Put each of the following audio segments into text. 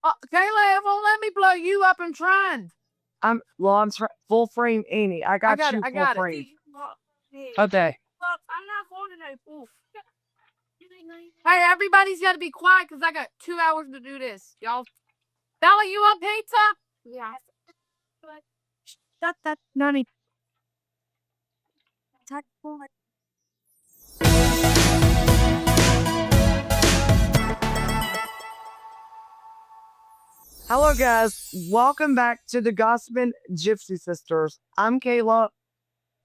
Kayla, it won't let me blow you up. I'm trying. I'm full frame Annie. I got you I full got it. frame. Okay. Look, I'm not holding a poof. Hey, everybody's got to be quiet because I got 2 hours to do this. Y'all, Bella, you want pizza? Yeah. That Nani. Hello, guys. Welcome back to the Gossiping Gypsy Sisters. I'm Kayla.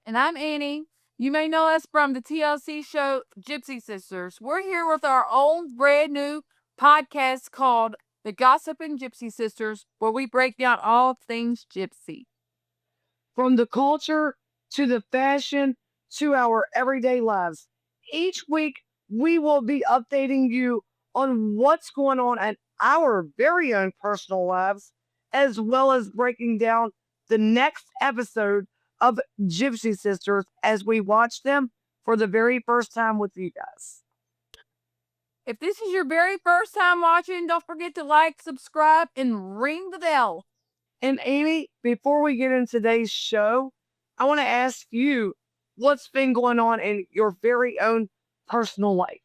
And I'm Annie. You may know us from the TLC show Gypsy Sisters. We're here with our own brand new podcast called The Gossiping Gypsy Sisters, where we break down all things gypsy. From the culture to the fashion to our everyday lives. Each week, we will be updating you on what's going on in our very own personal lives, as well as breaking down the next episode of Gypsy Sisters as we watch them for the very first time with you guys. If this is your very first time watching, don't forget to like, subscribe, and ring the bell. And Amy, before we get into today's show, I want to ask you what's been going on in your very own personal life.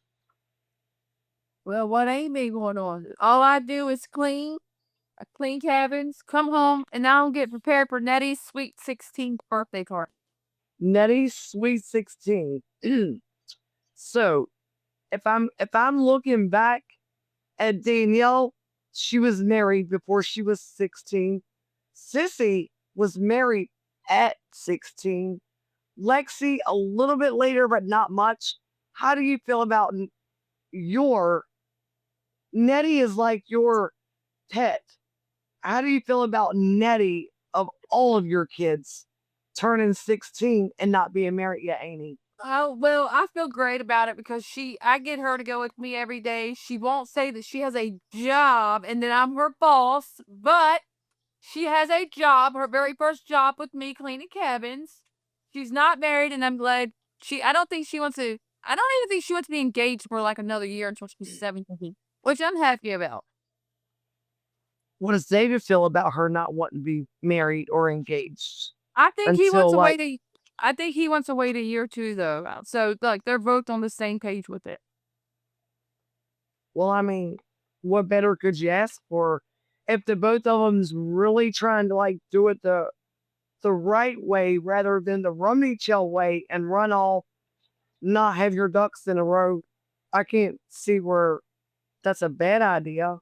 Well, what ain't been going on? All I do is clean. I clean cabins, come home, and now I'm getting prepared for Nettie's sweet 16th birthday party. Nettie's Sweet 16. So if I'm looking back at Danielle, she was married before she was 16. Sissy was married at 16. Lexi a little bit later, but not much. How do you feel about your Nettie is like your pet? How do you feel about Nettie of all of your kids turning 16 and not being married yet, Amy? Oh, well, I feel great about it because I get her to go with me every day. She won't say that she has a job and that I'm her boss, but she has a job, her very first job with me cleaning cabins. She's not married, and I'm glad I don't think she wants to, I don't even think she wants to be engaged for like another year until she's 17, which I'm happy about. What does David feel about her not wanting to be married or engaged I think he wants until to like? wait I think he wants to wait a year or two though. So like they're both on the same page with it. Well, I mean, what better could you ask for if the both of them's really trying to like do it the right way rather than the rummy chill way and run off, not have your ducks in a row? I can't see where that's a bad idea.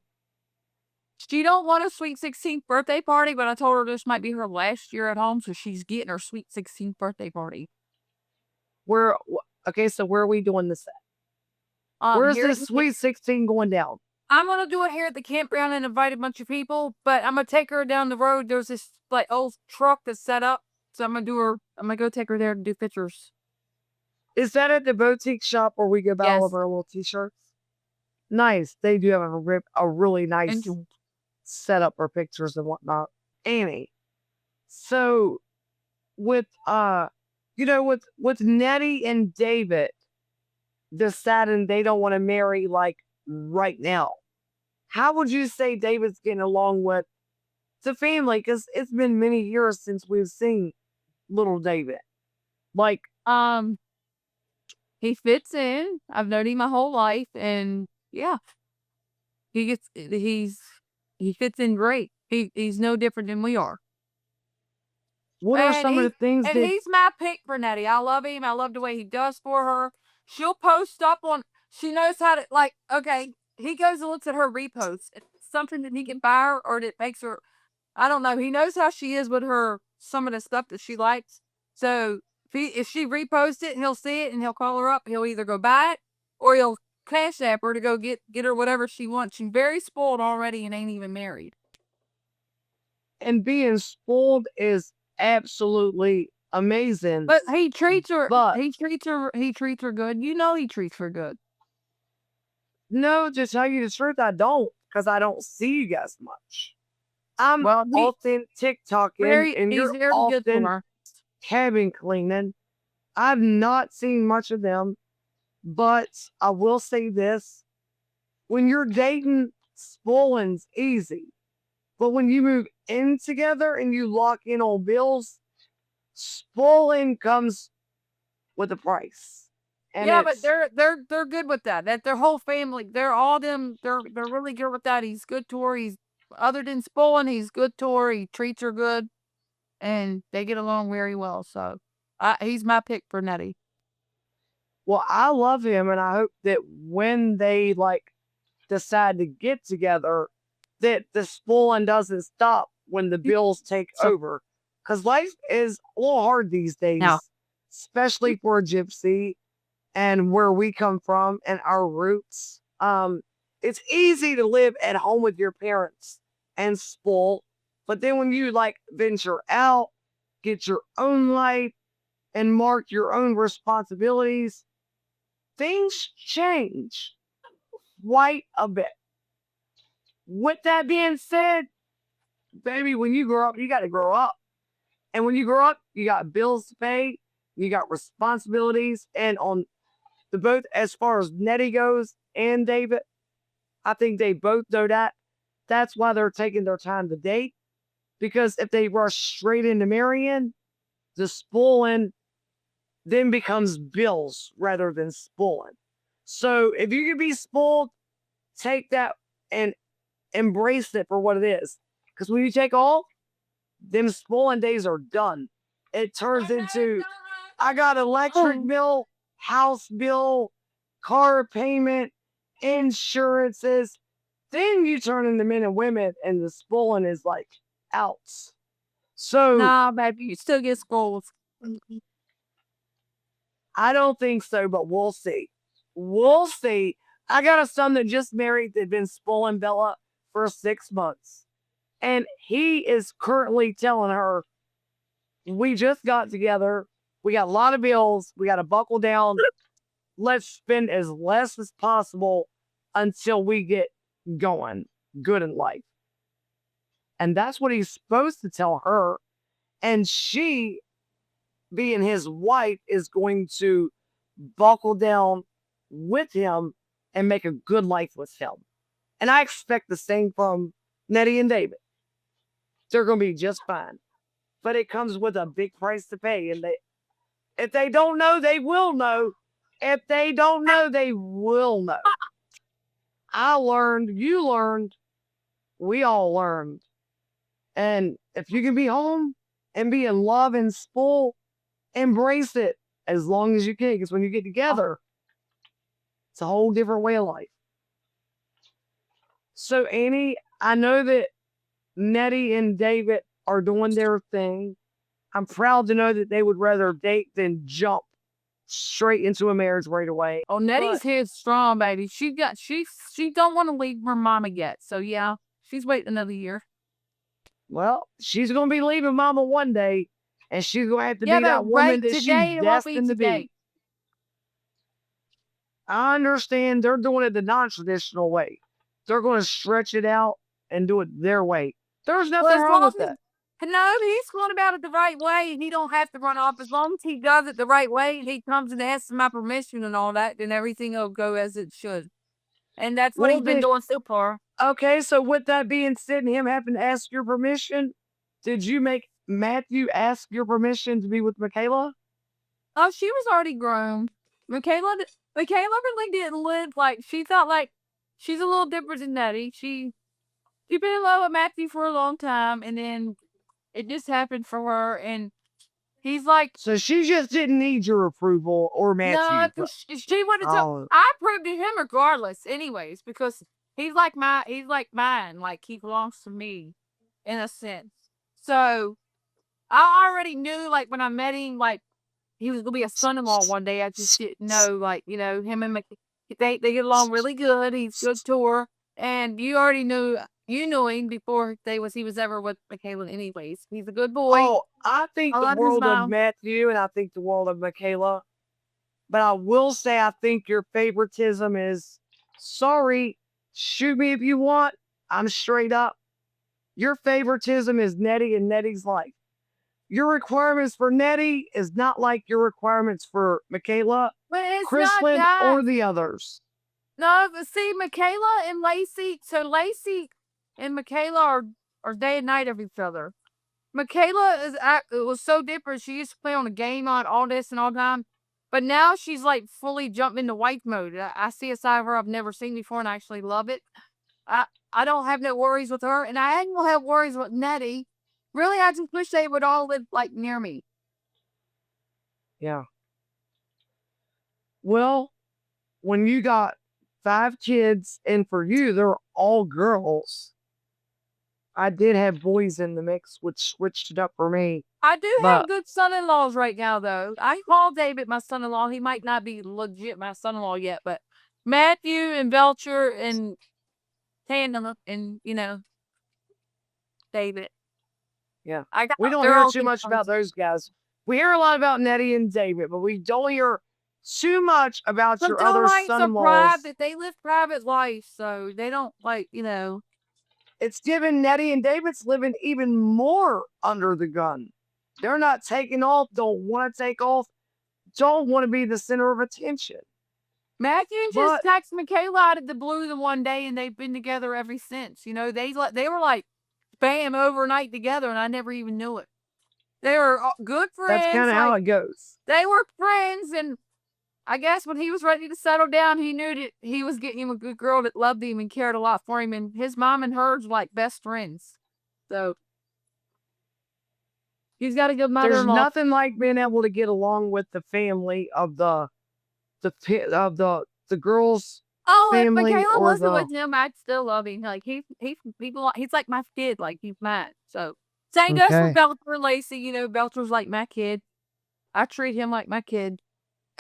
She don't want a sweet 16th birthday party, but I told her this might be her last year at home, so she's getting her sweet 16th birthday party. Where okay, so where are we doing this at? Where's Here this sweet 16 going down? I'm gonna do it here at the campground and invite a bunch of people, but I'm gonna take her down the road. There's this like old truck that's set up, so I'm gonna go take her there to do pictures. Is that at the boutique shop where we go buy all of Yes. our little t-shirts? Nice. They do have a really nice setup for pictures and whatnot. Annie. So with with Nettie and David deciding they don't want to marry like right now, how would you say David's getting along with the family? Because it's been many years since we've seen little David. Like, he fits in. I've known him my whole life, and yeah, he fits in great. He's no different than we are. what are some of the things and that he's my pick for Nettie. I love him. I love the way he does for her. She'll post up on. She knows how to like. Okay, he goes and looks at her reposts. It's something that he can buy her or that makes her. I don't know. He knows how she is with her some of the stuff that she likes. So if she reposts it, he'll see it and he'll call her up. He'll either go buy it or he'll cash app her to go get her whatever she wants. She's very spoiled already and ain't even married. and being spoiled is absolutely amazing. But he treats her. He treats her good. You know he treats her good. No, to tell you the truth, I don't, because I don't see you guys much. I'm often TikToking and you're often cabin cleaning. I've not seen much of them, but I will say this. When you're dating spoiling's easy. But when you move in together and you lock in on bills, spoiling comes with a price. And Yeah, but it's, they're good with that. That their whole family, they're all them. They're really good with that. He's good to her. He's other than spoiling, he's good to her. He treats her good, and they get along very well. So, he's my pick for Nettie. well, I love him, and I hope that when they like decide to get together, that the spoiling doesn't stop when the bills take So over. Because life is a little hard these now, days, especially for a gypsy and where we come from and our roots. It's easy to live at home with your parents and spoil, but then when you like venture out, get your own life, and mark your own responsibilities, things change quite a bit. With that being said, baby, when you grow up, you got to grow up. And when you grow up, you got bills to pay, you got responsibilities. And on the both, as far as Nettie goes and David, I think they both know that. That's why they're taking their time to date. Because if they rush straight into marrying, the spoiling then becomes bills rather than spoiling. So if you can be spoiled, take that and embrace it for what it is. Because when you take off, them spoiling days are done. It turns into, I got electric bill, house bill, car payment, insurances. Then you turn into men and women, and the spoiling is like out. So nah, baby, you still get schools. I don't think so, but we'll see. We'll see. I got a son that just married that had been spoiling Bella for 6 months. And he is currently telling her, we just got together. We got a lot of bills. We got to buckle down. Let's spend as less as possible until we get going good in life. And that's what he's supposed to tell her. And she, being his wife, is going to buckle down with him and make a good life with him. And I expect the same from Nettie and David. They're going to be just fine. But it comes with a big price to pay. And if they don't know, they will know. If they don't know, they will know. I learned, you learned, we all learned. And if you can be home and be in love and spoil, embrace it as long as you can. Because when you get together, it's a whole different way of life. So, Annie, I know that Nettie and David are doing their thing. I'm proud to know that they would rather date than jump straight into a marriage right away. Oh, Nettie's head's strong, baby. She don't want to leave her mama yet. So yeah, she's waiting another year. Well, she's going to be leaving mama one day, and she's going to have to Yeah, be that but woman right that today she's it won't be destined to today. be. I understand they're doing it the non-traditional way. They're going to stretch it out and do it their way. There's Well, nothing as wrong long with that. no, he's going about it the right way, and he don't have to run off. As long as he does it the right way, and he comes and asks my permission and all that, then everything will go as it should. And that's what he's been doing so far. Okay, so with that being said, and him having to ask your permission, did you make Matthew ask your permission to be with Michaela? Oh, she was already grown. Michaela really didn't live like she felt like she's a little different than Nettie. She's been in love with Matthew for a long time, and then it just happened for her, and he's like, So she just didn't need your approval or Matthew. no, she would have told. I approved of him regardless, anyways, because he's like mine, like he belongs to me, in a sense. So I already knew, like when I met him, like he was gonna be a son-in-law one day. I just didn't know, like him and they get along really good. He's good to her, and you knew him before he was ever with Michaela. Anyways, he's a good boy. Oh, I think I the love his world of mom. Matthew and I think the world of Michaela. But I will say I think your favoritism is sorry, shoot me if you want. I'm straight up. Your favoritism is Nettie and Nettie's life. Your requirements for Nettie is not like your requirements for Michaela, But it's not Chrislyn, that. or the others. No, but see, Michaela and Lacey. So Lacey and Michaela are day and night of each other. Michaela it was so different. She used to play on a game on all this and all time, but now she's like fully jumped into wife mode. I see a side of her I've never seen before, and I actually love it. I don't have no worries with her, and I ain't gonna have worries with Nettie. Really, I just wish they would all live like near me. Yeah. Well, when you got 5 kids, and for you, they're all girls. I did have boys in the mix, which switched it up for me. I do have But good son-in-laws right now, though. I call David my son-in-law. He might not be legit my son-in-law yet, but Matthew and Belcher and Tandem and David. yeah, I got we don't they're hear all too good much about sons. those guys. We hear a lot about Nettie and David, but we don't hear too much about But your their other lives are son-in-laws. private. They live private life, so they don't It's given Nettie and David's living even more under the gun. They're not taking off, don't want to take off, don't want to be the center of attention. Matthew just But texted Michaela out of the blue the one day, and they've been together ever since. They were like bam overnight together, and I never even knew it. They were good that's friends. kind of how Like it goes. they were friends, and I guess when he was ready to settle down, he knew that he was getting him a good girl that loved him and cared a lot for him. And his mom and hers were like best friends. So he's got a good There's mother-in-law. nothing like being able to get along with the family of the girls' Oh, if family Michaela or wasn't the with him, I'd still love him. Like he's like my kid. Like he's mine. So same goes for okay. Belcher and Lacey. Belcher's like my kid. I treat him like my kid.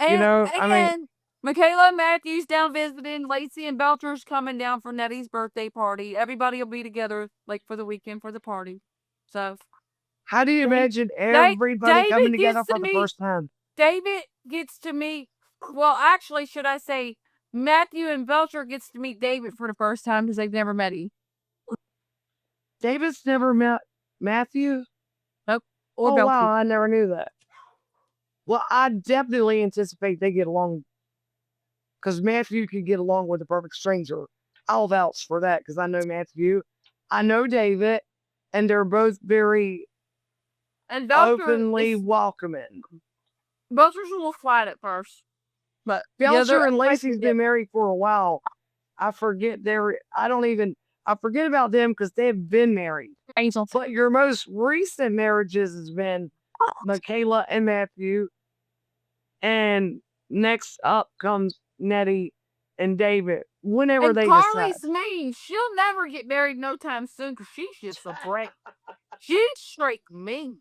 And I mean, Michaela and Matthew's down visiting. Lacey and Belcher's coming down for Nettie's birthday party. Everybody will be together like for the weekend for the party. So how do you imagine everybody coming David together gets for to the meet first time? David gets to meet well, actually, should I say Matthew and Belcher gets to meet David for the first time because they've never met him. David's never met Matthew? Nope. Or Oh, Belcher. wow, I never knew that. Well, I definitely anticipate they get along because Matthew could get along with a perfect stranger. I'll vouch for that because I know Matthew. I know David, and they're both very And Belcher openly is welcoming. Belcher's a little quiet at first. But Belcher and I Lacey's been married for a while. I forget I forget about them because they've been married. Angel. But your most recent marriages has been Michaela and Matthew. And next up comes Nettie and David. Whenever And they decide. Carly's mean. She'll never get married no time soon because she's just a brat. She's straight mean.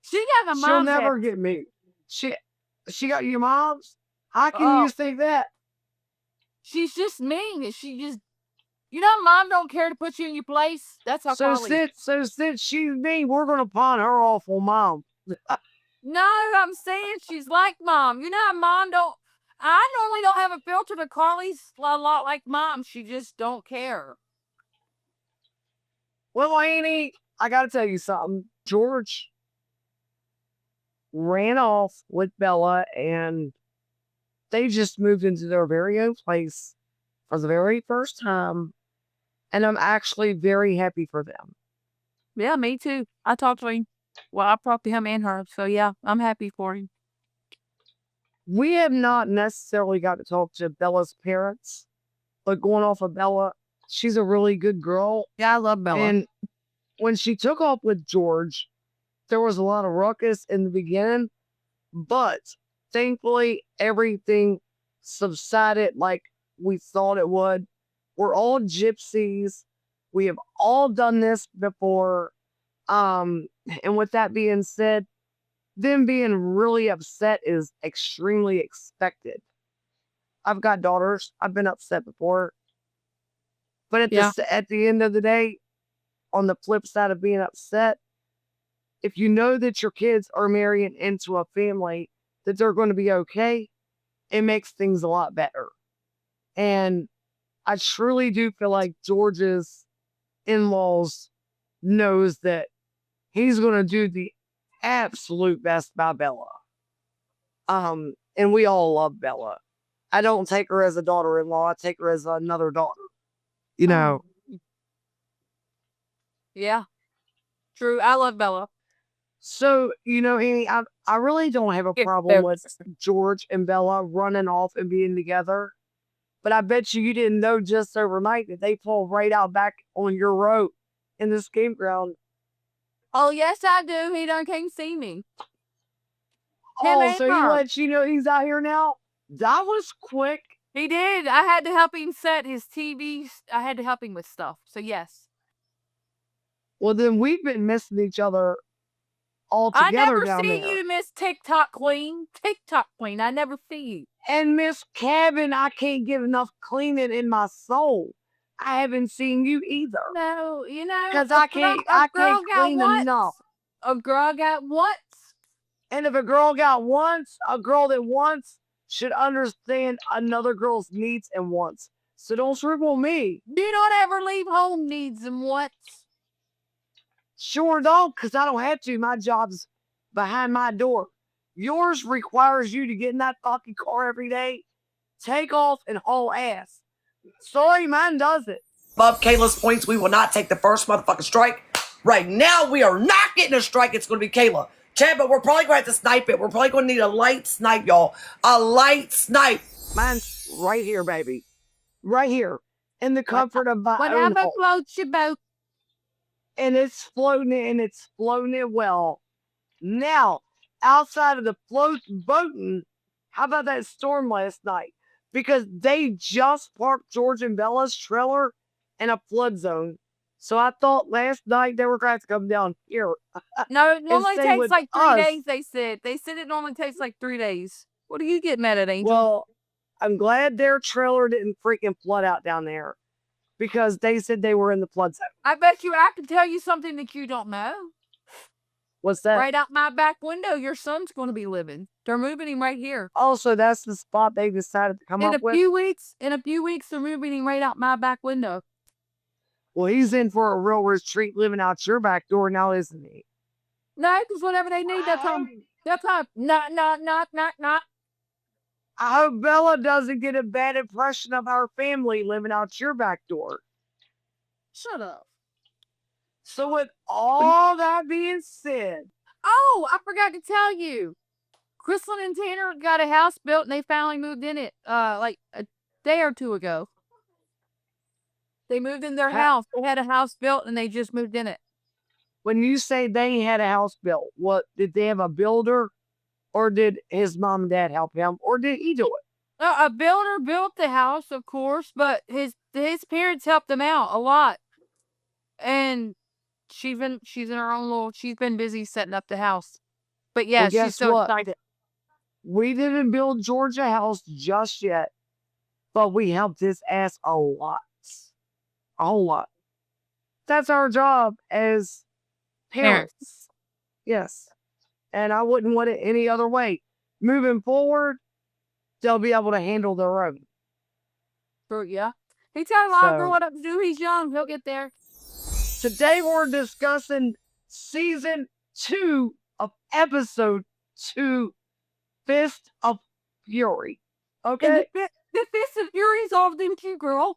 She got a She'll mom's never get me. She got your mom's? How can Oh, you think that? she's just mean. And she just, mom don't care to put you in your place. That's how So Carly. since she's me, we're gonna pawn her off on mom. No, I'm saying she's like mom. How mom don't. I normally don't have a filter, but Carly's a lot like mom. She just don't care. Well, Annie, I gotta tell you something. George ran off with Bella and they just moved into their very own place for the very first time. And I'm actually very happy for them. Yeah, me too. I talked to him. Well, I talked to him and her. So yeah, I'm happy for him. We have not necessarily got to talk to Bella's parents, but going off of Bella, she's a really good girl. Yeah, I love Bella. And when she took off with George, there was a lot of ruckus in the beginning, but thankfully everything subsided like we thought it would. We're all gypsies. We have all done this before. And with that being said, them being really upset is extremely expected. I've got daughters. I've been upset before. But at the end of the day, on the flip side of being upset, if you know that your kids are marrying into a family, that they're going to be okay, it makes things a lot better. And I truly do feel like George's in-laws knows that he's going to do the absolute best by Bella. And we all love Bella. I don't take her as a daughter-in-law. I take her as another daughter. You know. Yeah. True. I love Bella. So, Annie, I really don't have a problem with George and Bella running off and being together. But I bet you didn't know just overnight that they pulled right out back on your road in this campground. Oh, yes, I do. He done came see me. Oh, so he let you know he's out here now? That was quick. He did. I had to help him set his TV. I had to help him with stuff. So, yes. Well, then we've been missing each other all together down there. I never see you, Miss TikTok Queen. TikTok Queen. I never see you. And Miss Cabin, I can't get enough cleaning in my soul. I haven't seen you either. No, because I can't clean enough. A girl got once. And if a girl got once, a girl that wants should understand another girl's needs and wants. So don't screw on me. Do not ever leave home needs and wants. Sure don't, because I don't have to. My job's behind my door. Yours requires you to get in that fucking car every day, take off, and haul ass. Sorry, mine doesn't. Above Kayla's points, we will not take the first motherfucking strike. Right now, we are not getting a strike. It's going to be Kayla. Chad, but we're probably going to have to snipe it. We're probably going to need a light snipe, y'all. A light snipe. Mine's right here, baby. Right here. In the comfort of my own home. Whatever floats your boat. And it's floating it well. Now, outside of the boating, how about that storm last night? Because they just parked George and Bella's trailer in a flood zone. So I thought last night they were going to have to come down here. No, it normally takes like 3 days, they said. They said it normally takes like 3 days. What do you get mad at, Angel? Well, I'm glad their trailer didn't freaking flood out down there. Because they said they were in the flood zone. I bet you I can tell you something that you don't know. What's that? Right out my back window, your son's going to be living. They're moving him right here. Oh, so that's the spot they decided to come up with? In a few weeks, they're moving him right out my back window. Well, he's in for a real retreat living out your back door now, isn't he? No, because whatever they need, that's time. Not. I hope Bella doesn't get a bad impression of our family living out your back door. Shut up. So with all that being said... Oh, I forgot to tell you. Crystal and Tanner got a house built and they finally moved in it like a day or two ago. They moved in their house. They had a house built and they just moved in it. When you say they had a house built, what, did they have a builder? Or did his mom and dad help him? Or did he do it? A builder built the house, of course, but his parents helped him out a lot. And she's in her own little, she's been busy setting up the house. But yeah, she's so excited. We didn't build George a house just yet, but we helped his ass a lot. A whole lot. That's our job as parents. Yes. And I wouldn't want it any other way. Moving forward, they'll be able to handle their own. Sure, yeah. He's got a lot of growing up to do. He's young. He'll get there. Today we're discussing season 2 of episode 2, Fist of Fury. Okay? And the Fist of Fury's all them cute, girl.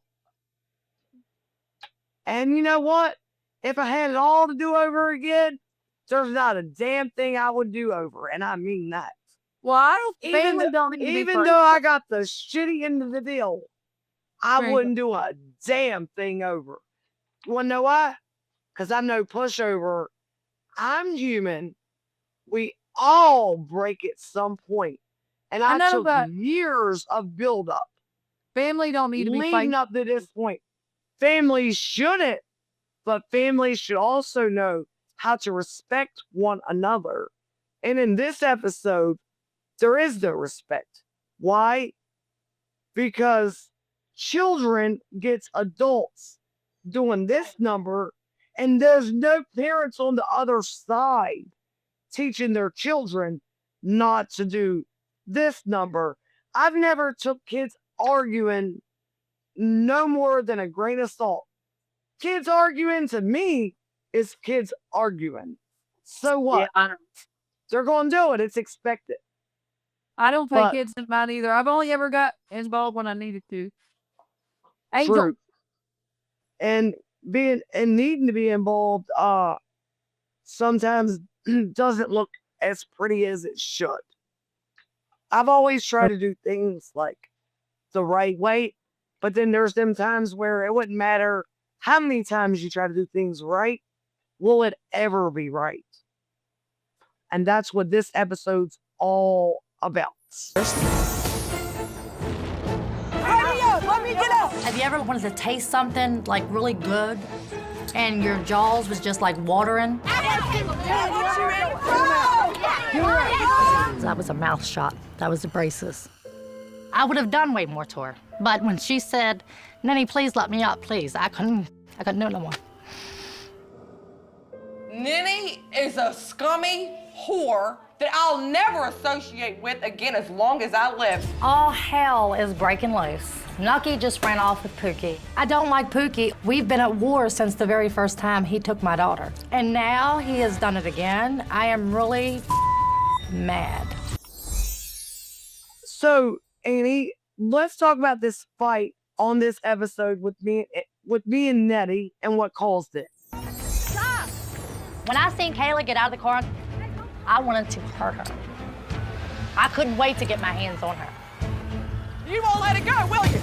And you know what? If I had it all to do over again, there's not a damn thing I would do over, and I mean that. Well, I don't even though I got the shitty end of the deal, I wouldn't do a damn thing over. You wanna know why? Because I'm no pushover. I'm human. We all break at some point. And I took years of build-up. Family don't need to be fighting. Leading up to this point. Families shouldn't, but families should also know how to respect one another. And in this episode, there is no respect. Why? Because children gets adults doing this number, and there's no parents on the other side teaching their children not to do this number. I've never took kids arguing no more than a grain of salt. Kids arguing to me is kids arguing. So what? Yeah, they're going to do it. It's expected. I don't pay But- kids in mine either. I've only ever got involved when I needed to. Angel, True. And needing to be involved, sometimes doesn't look as pretty as it should. I've always tried to do things like the right way, but then there's them times where it wouldn't matter how many times you try to do things right, will it ever be right? And that's what this episode's all about. Hurry up! Let me get up! Have you ever wanted to taste something like really good and your jaws was just like watering? That was a mouth shot. That was the braces. I would have done way more to her. But when she said, Nettie, please let me up, please, I couldn't do it no more. Nettie is a scummy whore that I'll never associate with again as long as I live. All hell is breaking loose. Nucky just ran off with Pookie. I don't like Pookie. We've been at war since the very first time he took my daughter. And now he has done it again. I am really mad. So, Annie, let's talk about this fight on this episode with me and Nettie and what caused it. When I seen Kayla get out of the car, I wanted to hurt her. I couldn't wait to get my hands on her. You won't let it go, will you?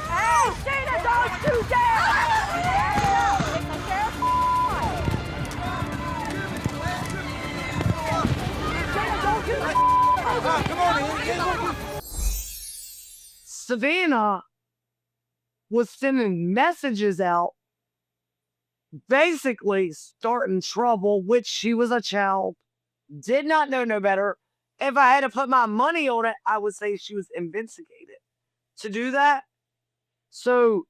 Hey, Sheena, don't you Savannah was sending messages out, basically starting trouble, which she was a child, did not know no better. If I had to put my money on it, I would say she was instigated to do that. So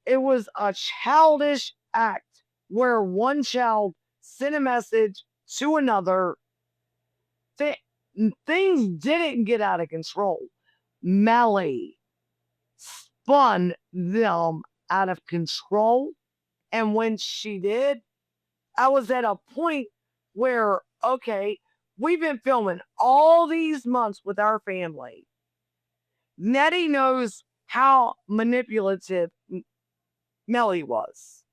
it was a childish act where one child sent a message to another. Things didn't get out of control. Mellie spun them out of control. And when she did, I was at a point where, okay, we've been filming all these months with our family. Nettie knows how manipulative Mellie was.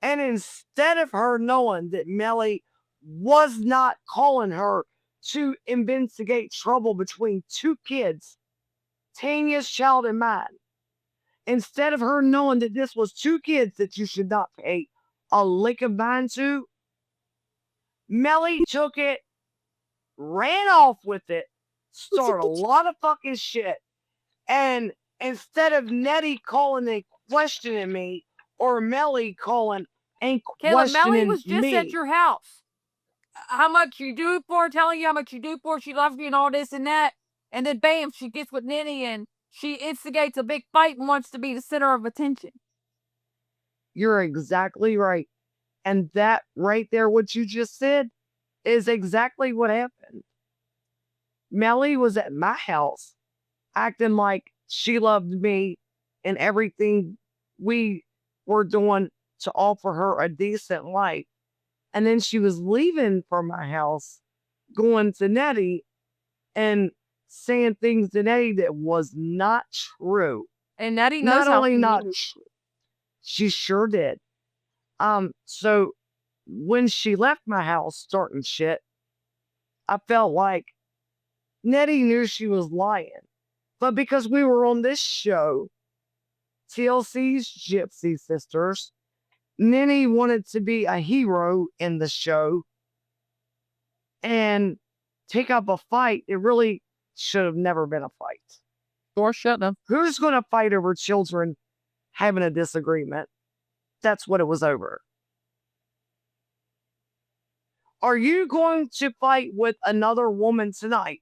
And instead of her knowing that Mellie was not calling her to investigate trouble between two kids, Tanya's child and mine, instead of her knowing that this was two kids that you should not pay a lick of mind to, Mellie took it, ran off with it, started a lot of fucking shit. And instead of Nettie calling and questioning me, or Mellie calling and Kayla, questioning Mellie was just me, at your house. How much you do for her, telling you how much you do for her, she loves you and all this and that. And then bam, she gets with Nettie and she instigates a big fight and wants to be the center of attention. You're exactly right. And that right there, what you just said, is exactly what happened. Mellie was at my house acting like she loved me and everything we were doing to offer her a decent life. And then she was leaving from my house, going to Nettie and saying things to Nettie that was not true. And Nettie knows Not how only she not is. true, she sure did. So when she left my house starting shit, I felt like Nettie knew she was lying. But because we were on this show, TLC's Gypsy Sisters, Nettie wanted to be a hero in the show and take up a fight. It really should have never been a fight. Or shut up. Who's going to fight over children having a disagreement? That's what it was over. Are you going to fight with another woman tonight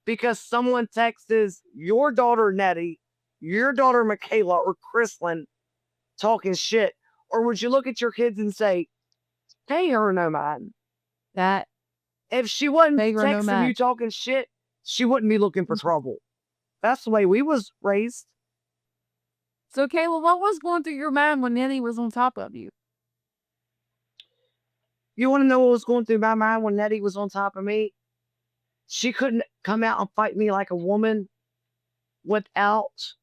because someone texts your daughter Nettie, your daughter Michaela, or Chrislyn talking shit? Or would you look at your kids and say, pay her no mind? That If she wasn't Pay her no texting mind. you talking shit, she wouldn't be looking for trouble. That's the way we was raised. So, Kayla, what was going through your mind when Nettie was on top of you? You want to know what was going through my mind when Nettie was on top of me? She couldn't come out and fight me like a woman without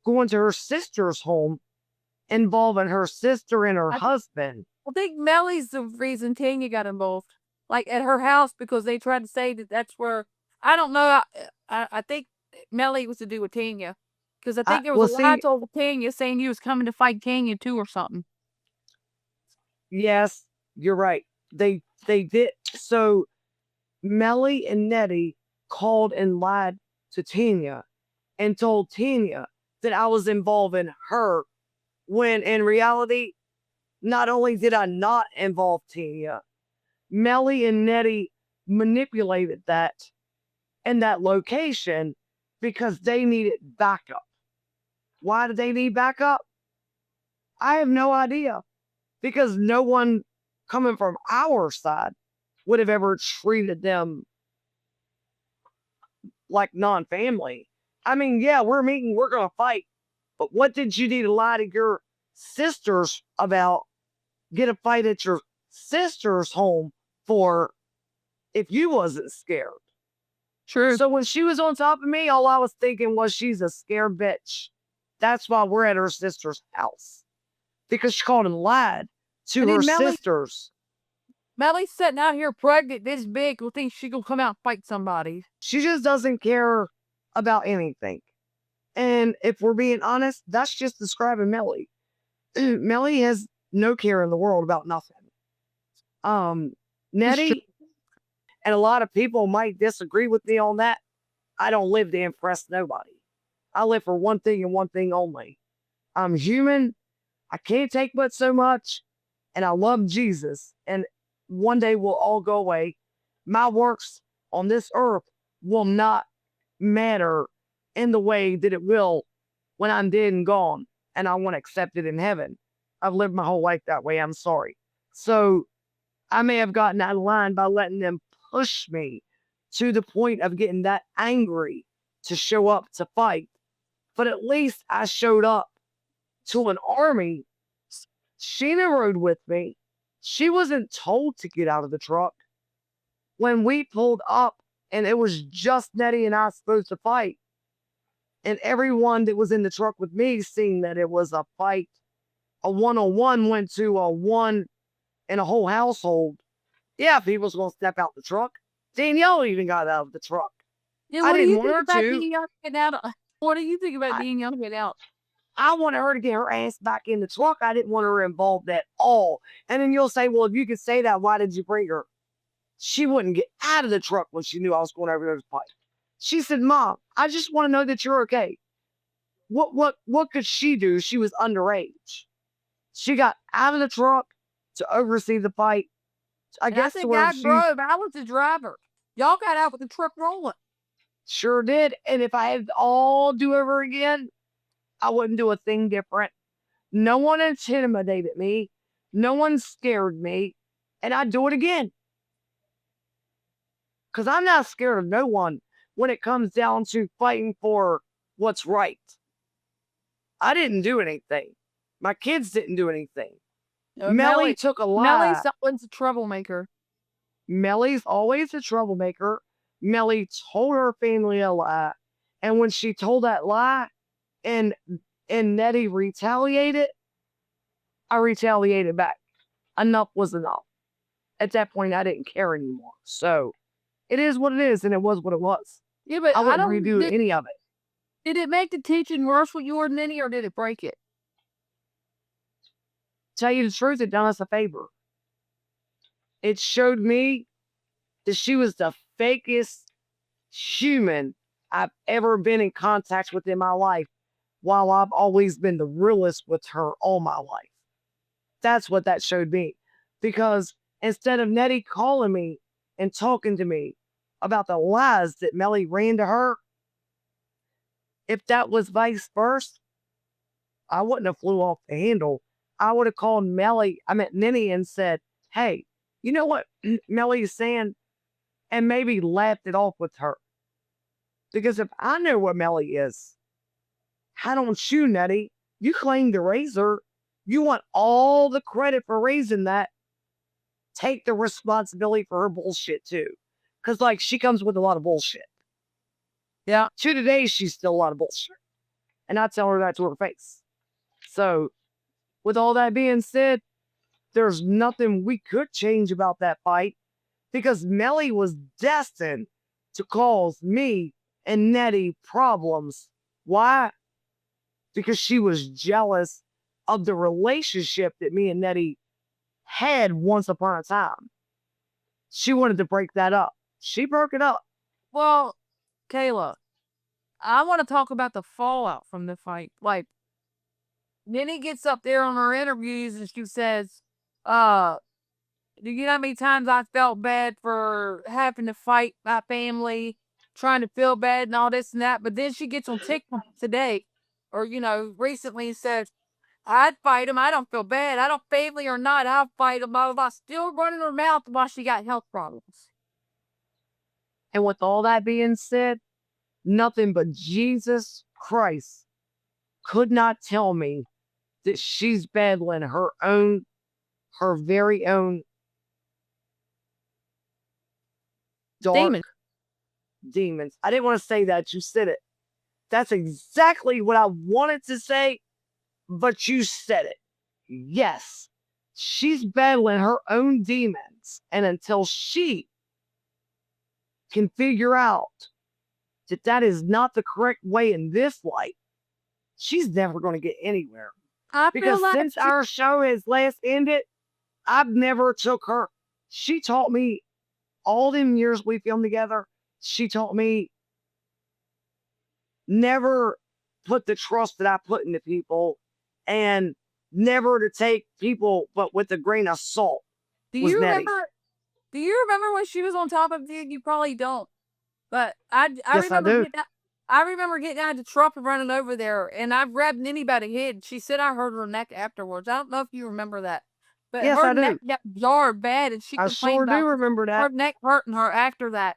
going to her sister's home, involving her sister and her husband. I think Mellie's the reason Tanya got involved. Like at her house, because they tried to say that that's where, I don't know. I think Mellie was to do with Tanya. Because I think there was a lie told to Tanya saying he was coming to fight Tanya too or something. Yes, you're right. They did. So Mellie and Nettie called and lied to Tanya and told Tanya that I was involving her, when in reality, not only did I not involve Tanya, Mellie and Nettie manipulated that in that location because they needed backup. Why did they need backup? I have no idea. Because no one coming from our side would have ever treated them like non-family. I mean, yeah, we're meeting, we're going to fight. But what did you need to lie to your sisters about? Get a fight at your sister's home for if you wasn't scared. True. So when she was on top of me, all I was thinking was she's a scared bitch. That's why we're at her sister's house. Because she called and lied to her sisters. Mellie's sitting out here pregnant this big, will think she gonna come out and fight somebody. She just doesn't care about anything. And if we're being honest, that's just describing Mellie. Mellie has no care in the world about nothing. Nettie, and a lot of people might disagree with me on that. I don't live to impress nobody. I live for one thing and one thing only. I'm human. I can't take but so much. And I love Jesus. And one day we'll all go away. My works on this earth will not matter in the way that it will when I'm dead and gone. And I want to accept it in heaven. I've lived my whole life that way. I'm sorry. So I may have gotten out of line by letting them push me to the point of getting that angry to show up to fight. But at least I showed up to an army. Sheena rode with me. She wasn't told to get out of the truck. When we pulled up and it was just Nettie and I supposed to fight, and everyone that was in the truck with me, seeing that it was a fight, a one-on-one went to a one in a whole household. Yeah, people's gonna step out the truck. Danielle even got out of the truck. Yeah, I what do didn't you want think her about to. Danielle getting out? What do you think about Danielle getting out? I wanted her to get her ass back in the truck. I didn't want her involved at all. And then you'll say, well, if you could say that, why did you bring her? She wouldn't get out of the truck when she knew I was going over there to fight. She said, Mom, I just want to know that you're okay. What could she do? She was underage. She got out of the truck to oversee the fight. I guess I drove. I was the driver. Y'all got out with the truck rolling. Sure did. And if I had to all do over again, I wouldn't do a thing different. No one intimidated me. No one scared me. And I'd do it again. Because I'm not scared of no one when it comes down to fighting for what's right. I didn't do anything. My kids didn't do anything. Mellie took a lie. Mellie's always a troublemaker. Mellie's always a troublemaker. Mellie told her family a lie. And when she told that lie and Nettie retaliated, I retaliated back. Enough was enough. At that point, I didn't care anymore. So it is what it is, and it was what it was. Yeah, but I wouldn't redo any of it. Did it make the teaching worse with you or Nettie, or did it break it? Tell you the truth, it done us a favor. It showed me that she was the fakest human I've ever been in contact with in my life, while I've always been the realest with her all my life. That's what that showed me. Because instead of Nettie calling me and talking to me about the lies that Mellie ran to her, if that was vice versa, I wouldn't have flew off the handle. I would have called Nettie and said, hey, you know what Mellie is saying? And maybe laughed it off with her. Because if I know what Mellie is, how don't you, Nettie? You claim to raise her. You want all the credit for raising that. take the responsibility for her bullshit too. Because, like, she comes with a lot of bullshit. Yeah. To today, she's still a lot of bullshit. And I tell her that to her face. So, with all that being said, there's nothing we could change about that fight because Mellie was destined to cause me and Nettie problems. Why? Because she was jealous of the relationship that me and Nettie had once upon a time. She wanted to break that up. She broke it up. Well, Kayla, I want to talk about the fallout from the fight. Like, Nenny gets up there on her interviews and she says, do you know how many times I felt bad for having to fight my family, trying to feel bad and all this and that? But then she gets on TikTok today, or, recently and says, I'd fight him. I don't feel bad. I don't family or not. I'll fight him. Blah, blah, blah. Still running her mouth while she got health problems. And with all that being said, nothing but Jesus Christ could not tell me that she's battling her very own dark demons. I didn't want to say that. You said it. That's exactly what I wanted to say, but you said it. Yes, she's battling her own demons. And until she can figure out that that is not the correct way in this life, she's never going to get anywhere. Because since our show has last ended, I've never took her. She taught me all them years we filmed together. She taught me never put the trust that I put into people and never to take people but with a grain of salt. Do you remember when she was on top of you? You probably don't. But I remember I remember getting out of the truck and running over there, and I grabbed Nenny by the head. She said I hurt her neck afterwards. I don't know if you remember that. But yes, her neck got jarred bad, and she complained about remember that. her neck hurting her after that.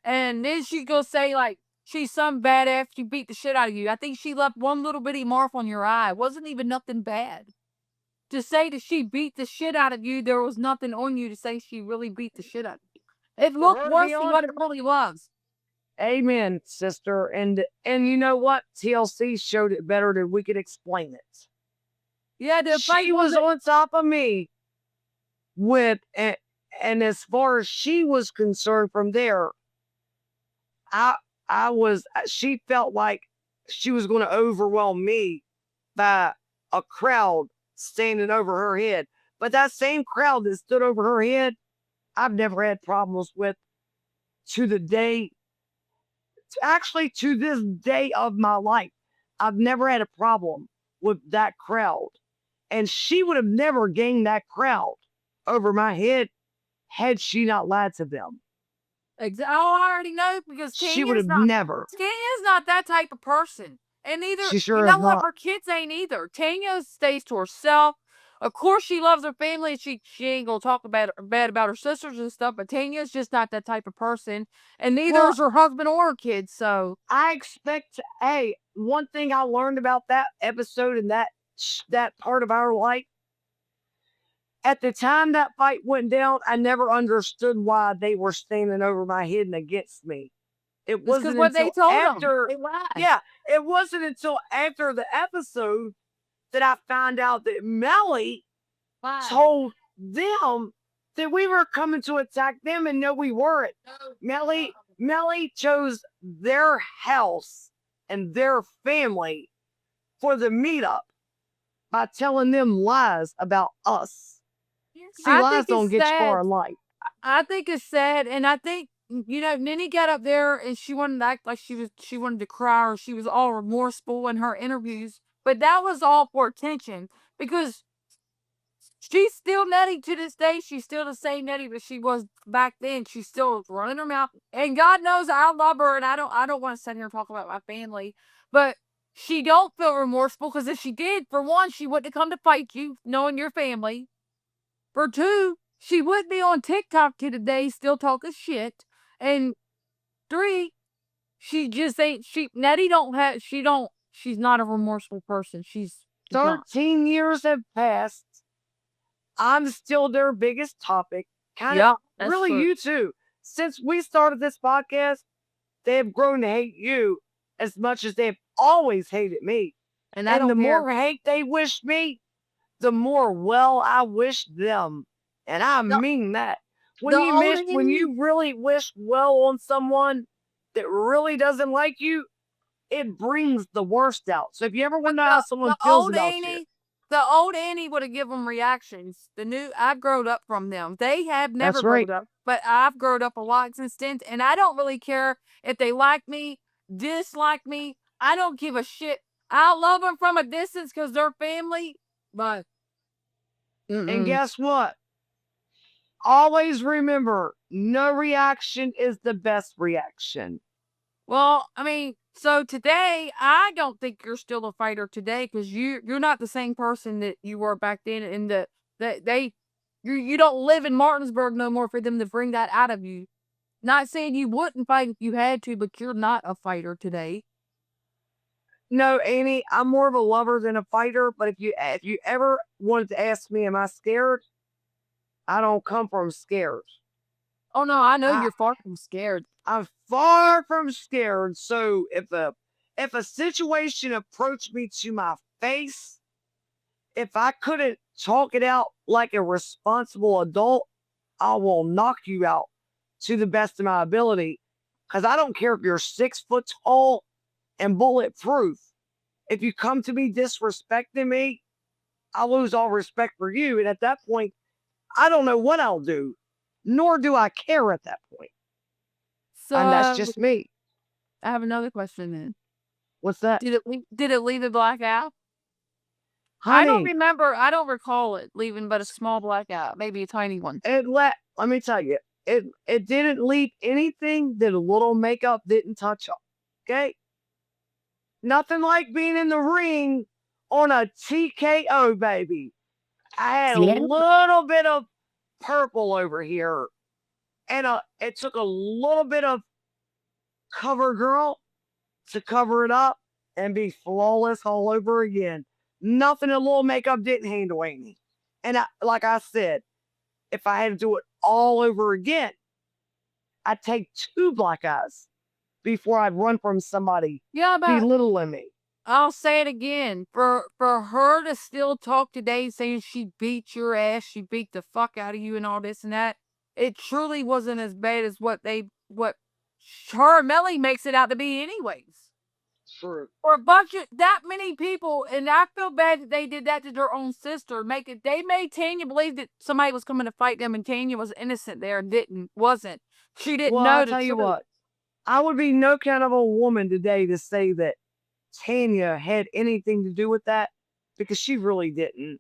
And then she go say, like, she's some badass. She beat the shit out of you. I think she left one little bitty mark on your eye. It wasn't even nothing bad. To say that she beat the shit out of you, there was nothing on you to say she really beat the shit out of you. It looked worse than what it really was. Amen, sister. And you know what? TLC showed it better than we could explain it. Yeah, she was on top of me with, and as far as she was concerned from there, she felt like she was going to overwhelm me by a crowd standing over her head. But that same crowd that stood over her head, I've never had problems with to this day of my life. I've never had a problem with that crowd. And she would have never gained that crowd over my head had she not lied to them. Exactly. Oh, I already know because she would have never. Tanya's not that type of person. And neither, she sure you know is what, not. her kids ain't either. Tanya stays to herself. Of course, she loves her family. She ain't gonna talk bad about her sisters and stuff. But Tanya's just not that type of person, and neither is her husband or her kids. So I expect. Hey, one thing I learned about that episode and that part of our life. At the time that fight went down, I never understood why they were standing over my head and against me. It wasn't what they told after. Them. Yeah, it wasn't until after the episode that I found out that Mellie told them that we were coming to attack them, and no, we weren't. Mellie chose their house and their family for the meetup by telling them lies about us. See, lies don't get you far in life. I think it's sad, and I think, Nenny got up there and she wanted to act like she wanted to cry or she was all remorseful in her interviews, but that was all for attention because she's still Nettie to this day. She's still the same Nettie that she was back then. She's still running her mouth, and God knows I love her, and I don't want to sit here and talk about my family, but she don't feel remorseful because if she did, for one, she wouldn't have come to fight you, knowing your family. For two, she would be on TikTok to today still talking shit. And three, she just ain't, Nettie she's not a remorseful person. She's 13 years have passed. I'm still their biggest topic. Yeah, that's really true. you too. Since we started this podcast, they have grown to hate you as much as they've always hated me. And I And the don't care. more hate they wish me, the more well I wish them. And I The, mean that. the old When Annie, you really wish well on someone that really doesn't like you, it brings the worst out. So if you ever but wonder how someone feels about you, the old Annie would have given them reactions. I growed up from them. They have never that's right. growed up, but I've grown up a lot since then, and I don't really care if they like me, dislike me. I don't give a shit. I love them from a distance because they're family, but And guess what? Always remember, no reaction is the best reaction. well, I mean, so today I don't think you're still a fighter today because you're not the same person that you were back then, and that you don't live in Martinsburg no more for them to bring that out of you. Not saying you wouldn't fight if you had to, but you're not a fighter today. No, Annie, I'm more of a lover than a fighter. But if you ever wanted to ask me, am I scared? I don't come from scared. Oh no, I know I, you're far from scared. I'm far from scared. So if a situation approached me to my face, if I couldn't talk it out like a responsible adult, I will knock you out to the best of my ability. Because I don't care if you're 6 foot tall and bulletproof. If you come to me disrespecting me, I lose all respect for you. And at that point, I don't know what I'll do, nor do I care at that point. So And that's just me. I have another question then. What's that? Did it leave a blackout? I don't Honey, remember. I don't recall it leaving but a small blackout, maybe a tiny one. let me tell you, it didn't leave anything that a little makeup didn't touch up. Okay? Nothing like being in the ring on a TKO, baby. I had a little bit of purple over here, and it took a little bit of CoverGirl to cover it up and be flawless all over again. Nothing a little makeup didn't handle, Amy. And like I said, if I had to do it all over again, I'd take 2 black eyes before I'd run from somebody Yeah, but belittling me. I'll say it again. For her to still talk today saying she beat your ass, she beat the fuck out of you and all this and that, it truly wasn't as bad as what her and Mellie makes it out to be anyways. True. For a bunch of that many people, and I feel bad that they did that to their own sister. They made Tanya believe that somebody was coming to fight them, and Tanya was innocent there and wasn't. She didn't Well, know I'll the tell you truth. what. I would be no kind of a woman today to say that Tanya had anything to do with that because she really didn't.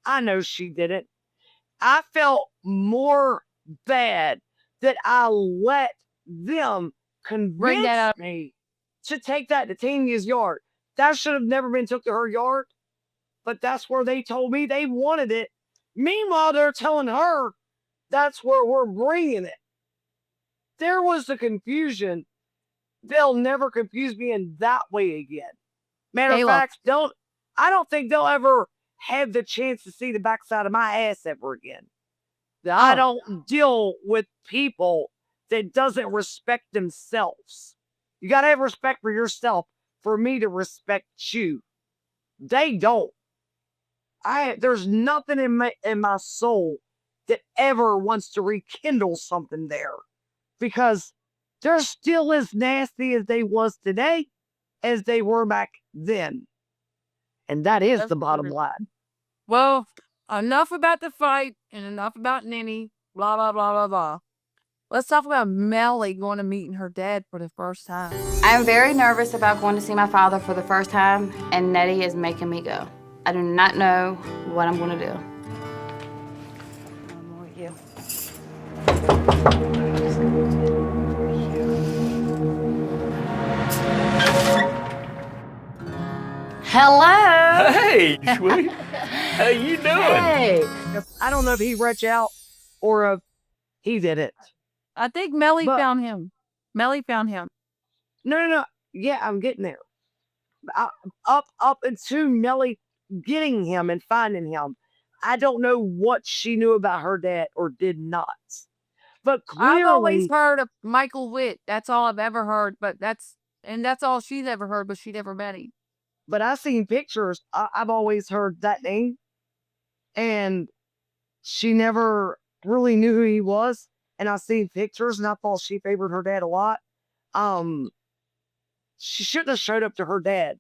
I know she didn't. I felt more bad that I let them Bring that convince up. me to take that to Tanya's yard. That should have never been took to her yard, but that's where they told me they wanted it. Meanwhile, they're telling her that's where we're bringing it. There was the confusion. They'll never confuse me in that way again. Matter of Kayla. fact, I don't think they'll ever have the chance to see the backside of my ass ever again. I don't deal with people that doesn't respect themselves. You got to have respect for yourself for me to respect you. They don't. There's nothing in my soul that ever wants to rekindle something there because they're still as nasty as they was today as they were back then. And that is That's the bottom true. line. Well, enough about the fight and enough about Nenny. Blah blah blah blah blah. Let's talk about Mellie going to meeting her dad for the first time. I'm very nervous about going to see my father for the first time, and Nettie is making me go. I do not know what I'm going to do. One more with you. Hello. Hey, sweetie. How you doing? Hey. I don't know if he reached out or if he did it. I think Mellie But- found him. Mellie found him. No. Yeah, I'm getting there. Up into Mellie getting him and finding him. I don't know what she knew about her dad or did not. But I've always clearly, heard of Michael Witt. That's all I've ever heard. But that's all she's ever heard. But she never met him. but I've seen pictures. I've always heard that name, and she never really knew who he was. And I've seen pictures, and I thought she favored her dad a lot. She shouldn't have showed up to her dad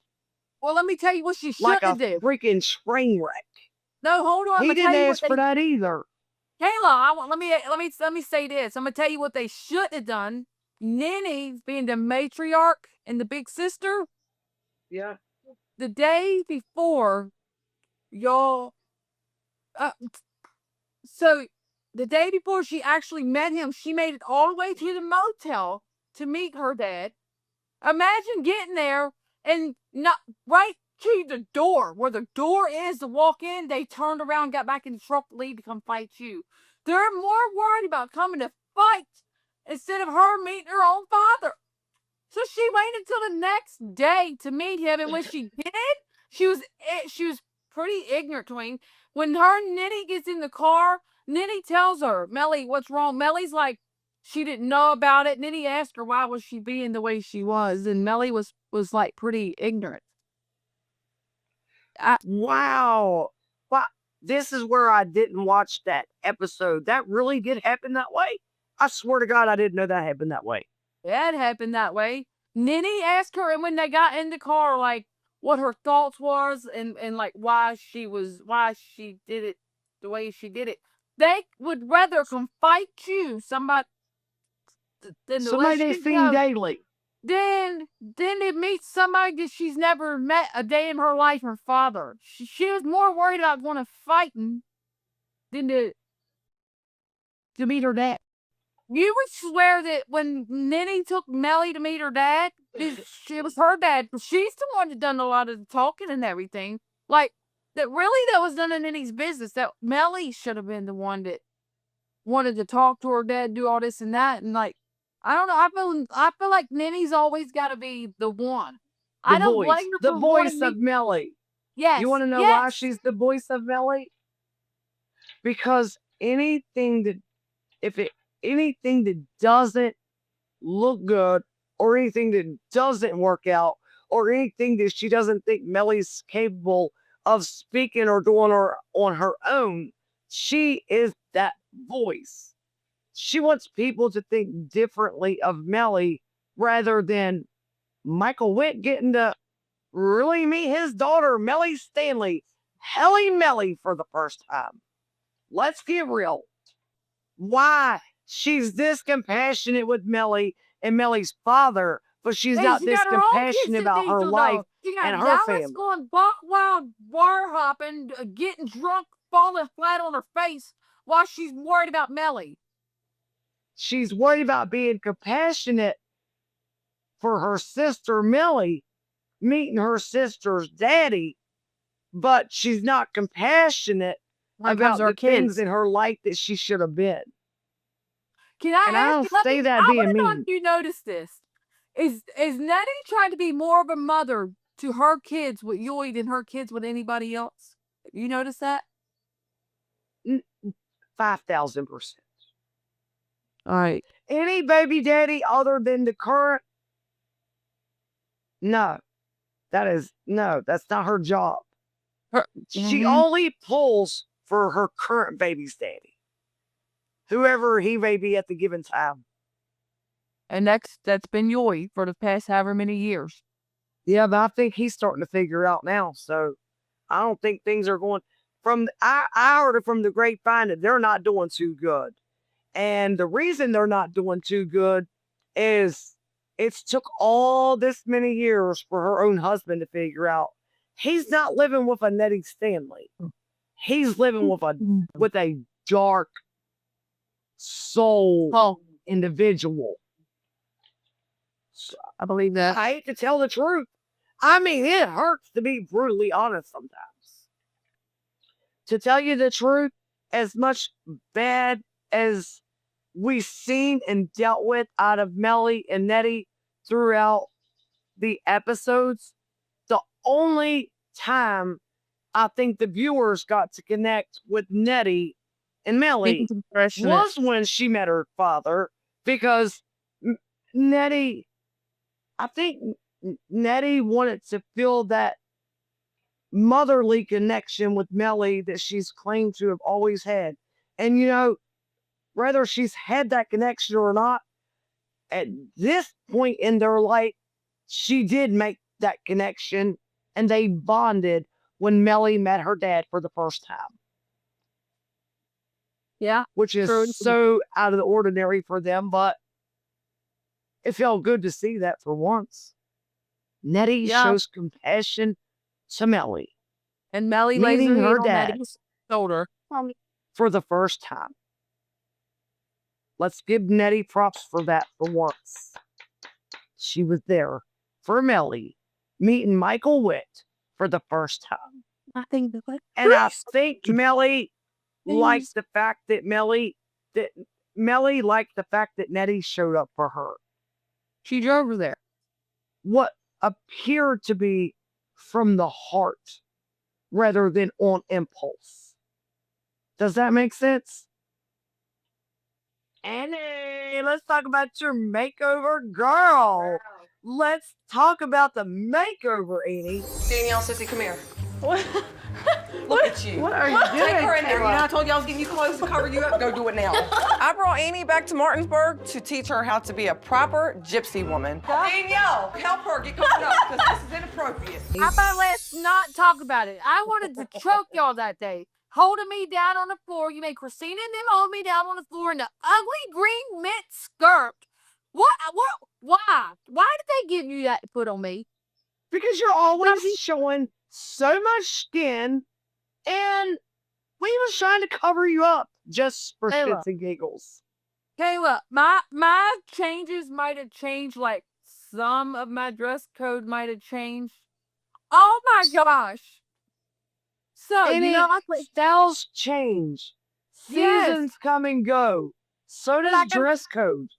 Well, let me tell you what she like shouldn't a do. freaking train wreck. No, hold on. He I'm gonna didn't tell you ask for that either. Kayla, let me say this. I'm gonna tell you what they should have done. Nenny being the matriarch and the big sister, Yeah. the day before, y'all. Uh, so the day before she actually met him, she made it all the way to the motel to meet her dad. Imagine getting there and not right to the door where the door is to walk in. They turned around, got back in the truck, leave to come fight you. They're more worried about coming to fight instead of her meeting her own father. So she waited until the next day to meet him, and when she did, she was pretty ignorant to him. When her and Nettie gets in the car, Nettie tells her, Mellie, what's wrong? Mellie's like, she didn't know about it. Nettie asked her why was she being the way she was, and Mellie was like pretty ignorant. Wow. Wow. This is where I didn't watch that episode. That really did happen that way? I swear to God, I didn't know that happened that way. That happened that way. Nettie asked her, and when they got in the car, like what her thoughts was, and like why she did it the way she did it. They would rather come fight you, somebody, than to Somebody let they you see go. daily. Then it meets somebody that she's never met a day in her life, her father. She was more worried about going to fighting than to meet her dad. You would swear that when Nenny took Mellie to meet her dad, it was her dad. She's the one that done a lot of the talking and everything. Like, that was none of Nenny's business. That Mellie should have been the one that wanted to talk to her dad, do all this and that. And like, I don't know. I feel like Nenny's always got to be the one. I don't blame her The for voice wanting of Mellie. Yes. You want to know why she's the voice of Mellie? Because anything that doesn't look good, or anything that doesn't work out, or anything that she doesn't think Mellie's capable of speaking or doing on her own, she is that voice. She wants people to think differently of Mellie rather than Michael Witt getting to really meet his daughter, Mellie Stanley, Helly Mellie, for the first time. Let's get real. Why she's this compassionate with Mellie and Mellie's father, but she's not this compassionate about her life and her family. Going buck wild, bar hopping, getting drunk, falling flat on her face while she's worried about Mellie. She's worried about being compassionate for her sister Mellie, meeting her sister's daddy, but she's not compassionate about the things in her life that she should have been. Can I and I don't say that being mean. You notice this? Is Nettie trying to be more of a mother to her kids with Yoy than her kids with anybody else? You notice that? 5,000%. All right. Any baby daddy other than the current? No. That's not her job. She only pulls for her current baby's daddy, whoever he may be at the given time. And that's been Yoy for the past however many years. Yeah, but I think he's starting to figure it out now. So I don't think things are going I heard it from the grapevine that they're not doing too good. And the reason they're not doing too good is it's took all this many years for her own husband to figure out he's not living with a Nettie Stanley. He's living with a dark soul individual. I believe that. I hate to tell the truth. I mean, it hurts to be brutally honest sometimes. To tell you the truth, as much bad as we've seen and dealt with out of Mellie and Nettie throughout the episodes, the only time I think the viewers got to connect with Nettie and Mellie Was was when she met her father, because Nettie, I think Nettie wanted to feel that motherly connection with Mellie that she's claimed to have always had. And whether she's had that connection or not, at this point in their life, she did make that connection, and they bonded when Mellie met her dad for the first time, Yeah. which is True. so out of the ordinary for them, but it felt good to see that for once. Nettie Yeah. shows compassion to Mellie And Mellie lays her meeting her head on dad. Nettie's shoulder. For the first time. Let's give Nettie props for that for once. She was there for Mellie, meeting Michael Witt for the first time. I think And I think Mellie liked the fact that Mellie liked the fact that Nettie showed up for her. she drove her there. What appeared to be from the heart rather than on impulse. Does that make sense? Annie, let's talk about your makeover, girl. Let's talk about the makeover, Annie. Danielle, sissy, come here. Look at you. What are you doing? Take her in there. You know I told you I was getting you clothes to cover you up. Go do it now. I brought Annie back to Martinsburg to teach her how to be a proper gypsy woman. Danielle, help her get covered up because this is inappropriate. How about let's not talk about it? I wanted to choke y'all that day. Holding me down on the floor. You made Christina and them hold me down on the floor in the ugly green mint skirt. Why? Why did they give you that to put on me? Because you're always showing so much skin, and we was trying to cover you up just for Kayla. shits and giggles. Kayla, my changes might have changed, like some of my dress code might have changed. Oh my gosh. So, And styles change. Yes. Seasons come and go. So does dress code.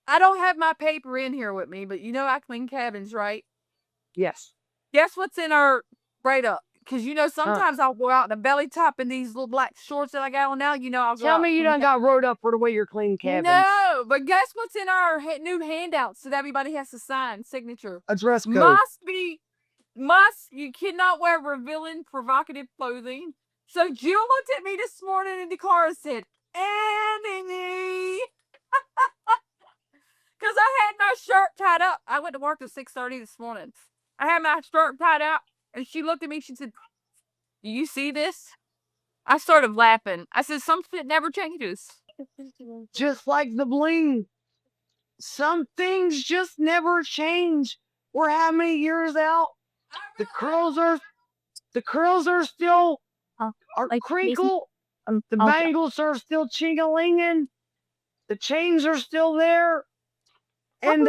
I don't have my paper in here with me, but I clean cabins, right? Yes. Guess what's in our right up? Because sometimes I'll go out in a belly top in these little black shorts that I got on now. I'll go Tell out me you clean done got rode up for the way you're cleaning cabins. No, but guess what's in our new handouts that everybody has to sign signature? A dress code. You cannot wear revealing, provocative clothing. So Jill looked at me this morning in the car and said, Annie. Because I had my shirt tied up. I went to work at 6:30 this morning. I had my shirt tied up, and she looked at me. She said, "Do you see this?" I started laughing. I said, "Some shit never changes." Just like the bling. Some things just never change. We're how many years out? The curls are still crinkle. The bangles are still ching-a-linging. The chains are still there. And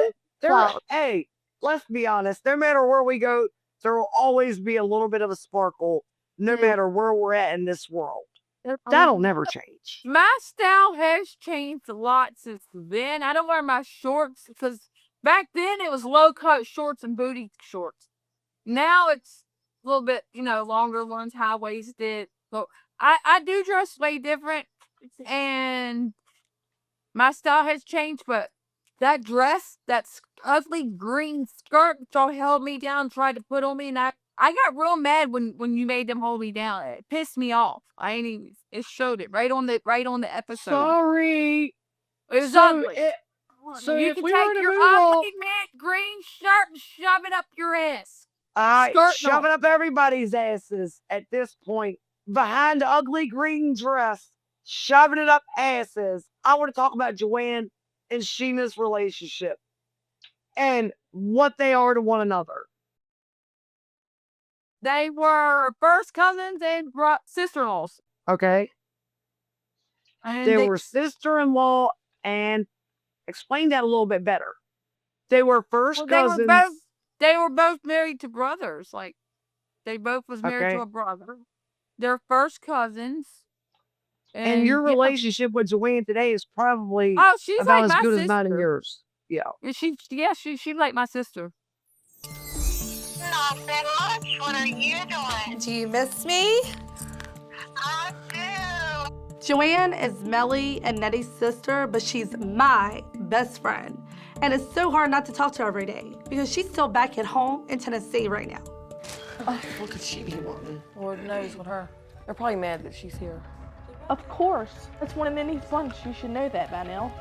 hey, let's be honest, no matter where we go, there will always be a little bit of a sparkle, no matter where we're at in this world. That'll never change. My style has changed a lot since then. I don't wear my shorts because back then it was low-cut shorts and booty shorts. Now it's a little bit, longer ones, high-waisted. But I do dress way different, and my style has changed, but that dress, that ugly green skirt, y'all held me down, tried to put on me, and I got real mad when you made them hold me down. It pissed me off. It showed it right on the episode. Sorry. It was ugly. So you if can we take were to your move on, ugly mint green shirt and shove it up your ass. shoving up everybody's asses at this point. Behind the ugly green dress, shoving it up asses. I want to talk about JoAnn and Sheena's relationship and what they are to one another. They were first cousins and sister-in-laws. Okay. And They were sister-in-law, and explain that a little bit better. They were first cousins. They were both married to brothers. Like, they both was married to a brother. They're first cousins. And your relationship with JoAnn today is probably she's about like as my good sister. as mine and yours. Yeah. She like my sister. Nah, not that much. What are you doing? Do you miss me? I do. JoAnn is Mellie and Nettie's sister, but she's my best friend. And it's so hard not to talk to her every day because she's still back at home in Tennessee right now. Oh, what could she be wanting? Lord knows what her. They're probably mad that she's here. Of course. That's one of Minnie's bunch. You should know that by now.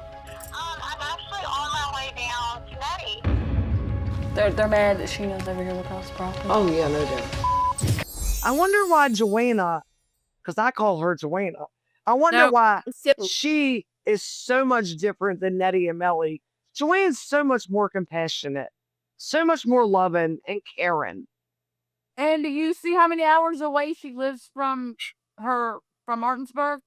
I'm actually on my way down to Nettie. They're mad that Sheena's over here with us, probably. Oh, yeah, no doubt. I wonder why Joanna, because I call her Joanna, I wonder why she is so much different than Nettie and Mellie. Joanne's so much more compassionate, so much more loving and caring. And do you see how many hours away she lives from Martinsburg?